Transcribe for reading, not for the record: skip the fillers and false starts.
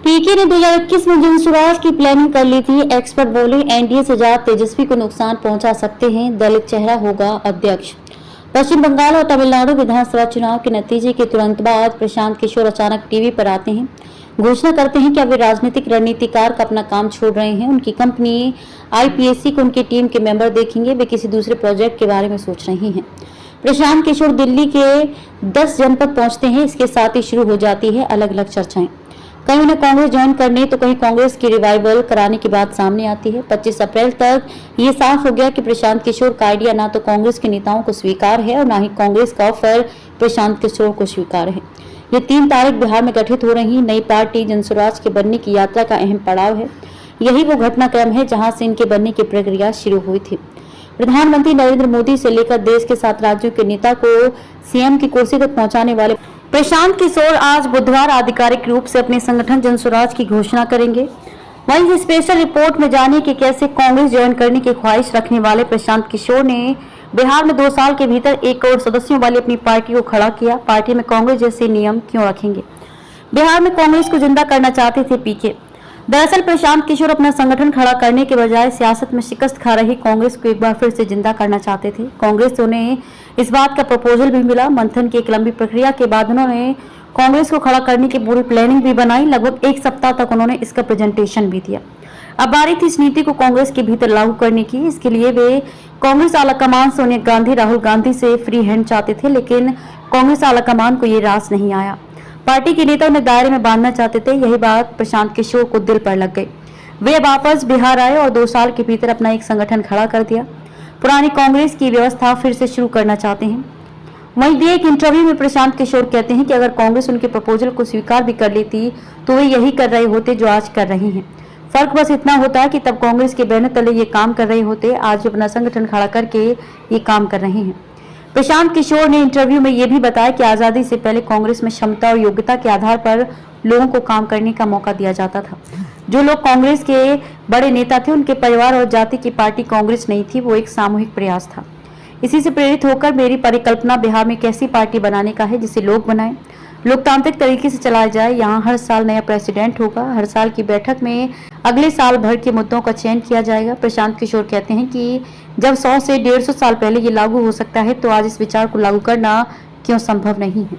पीके ने 2021 में जनसुराज की प्लानिंग कर ली थी। एक्सपर्ट बोले एनडीए से ज्यादा तेजस्वी को नुकसान पहुंचा सकते हैं, दलित चेहरा होगा अध्यक्ष। पश्चिम बंगाल और तमिलनाडु विधानसभा चुनाव के नतीजे के तुरंत बाद प्रशांत किशोर अचानक टीवी पर आते हैं, घोषणा करते हैं कि अब वे राजनीतिक रणनीतिकार का अपना काम छोड़ रहे हैं। उनकी कंपनी आईपीएससी को उनकी टीम के मेंबर देखेंगे, वे किसी दूसरे प्रोजेक्ट के बारे में सोच रहे हैं। प्रशांत किशोर दिल्ली के 10 जनपद पहुंचते हैं। इसके साथ ही शुरू हो जाती है अलग अलग चर्चाएं। कहीं उन्हें कांग्रेस ज्वाइन करने तो कहीं कांग्रेस की रिवाइवल कराने की बात सामने आती है। 25 अप्रैल तक ये साफ हो गया कि प्रशांत किशोर का आइडिया ना तो कांग्रेस के नेताओं को स्वीकार है और ना ही कांग्रेस का ऑफर प्रशांत किशोर को स्वीकार है। ये 3 तारीख बिहार में गठित हो रही नई पार्टी जनसुराज के बनने की यात्रा का अहम पड़ाव है। यही वो घटनाक्रम है जहां से इनके बनने की प्रक्रिया शुरू हुई थी। प्रधानमंत्री नरेंद्र मोदी से लेकर देश के 7 राज्यों के नेता को सीएम की कुर्सी तक पहुंचाने वाले प्रशांत किशोर आज बुधवार आधिकारिक रूप से अपने संगठन जनसुराज की घोषणा करेंगे। वहीं स्पेशल रिपोर्ट में जाने कि कैसे कांग्रेस ज्वाइन करने की ख्वाहिश रखने वाले प्रशांत किशोर ने बिहार में 2 साल के भीतर 1 करोड़ सदस्यों वाली अपनी पार्टी को खड़ा किया। पार्टी में कांग्रेस जैसे नियम क्यों रखेंगे? बिहार में कांग्रेस को जिंदा करना चाहते थे पीके। दरअसल प्रशांत किशोर अपना संगठन खड़ा करने के बजाय सियासत में शिकस्त खा रही कांग्रेस को एक बार फिर से जिंदा करना चाहते थे। कांग्रेस से उन्हें इस बात का प्रपोजल भी मिला। मंथन की एक लंबी प्रक्रिया के बाद उन्होंने कांग्रेस को खड़ा करने की पूरी प्लानिंग भी बनाई। लगभग 1 सप्ताह तक उन्होंने इसका प्रेजेंटेशन भी दिया। अब बारी थी इस नीति को कांग्रेस के भीतर लागू करने की। इसके लिए वे कांग्रेस आलाकमान सोनिया गांधी, राहुल गांधी से फ्री हैंड चाहते थे, लेकिन कांग्रेस आलाकमान को ये रास नहीं आया। पार्टी के नेता उन्हें दायरे में बांधना चाहते थे। यही बात प्रशांत किशोर को दिल पर लग गई। वे वापस बिहार आए और 2 साल के भीतर अपना एक संगठन खड़ा कर दिया। पुरानी कांग्रेस की व्यवस्था फिर से शुरू करना चाहते हैं। वहीं दिए एक इंटरव्यू में प्रशांत किशोर कहते हैं कि अगर कांग्रेस उनके प्रपोजल को स्वीकार भी कर लेती तो वे यही कर रहे होते जो आज कर रहे हैं। फर्क बस इतना होता है कि तब कांग्रेस के बैनर तले ये काम कर रहे होते, आज अपना संगठन खड़ा करके ये काम कर रहे हैं। प्रशांत किशोर ने इंटरव्यू में यह भी बताया कि आजादी से पहले कांग्रेस में क्षमता और योग्यता के आधार पर लोगों को काम करने का मौका दिया जाता था। जो लोग कांग्रेस के बड़े नेता थे, उनके परिवार और जाति की पार्टी कांग्रेस नहीं थी, वो एक सामूहिक प्रयास था। इसी से प्रेरित होकर मेरी परिकल्पना बिहार में एक ऐसी पार्टी बनाने का है जिसे लोग बनाएं, लोकतांत्रिक तरीके से चलाया जाए। यहाँ हर साल नया प्रेसिडेंट होगा। हर साल की बैठक में अगले साल भर के मुद्दों का चयन किया जाएगा। प्रशांत किशोर कहते हैं कि जब 100 से 150 साल पहले ये लागू हो सकता है तो आज इस विचार को लागू करना क्यों संभव नहीं है।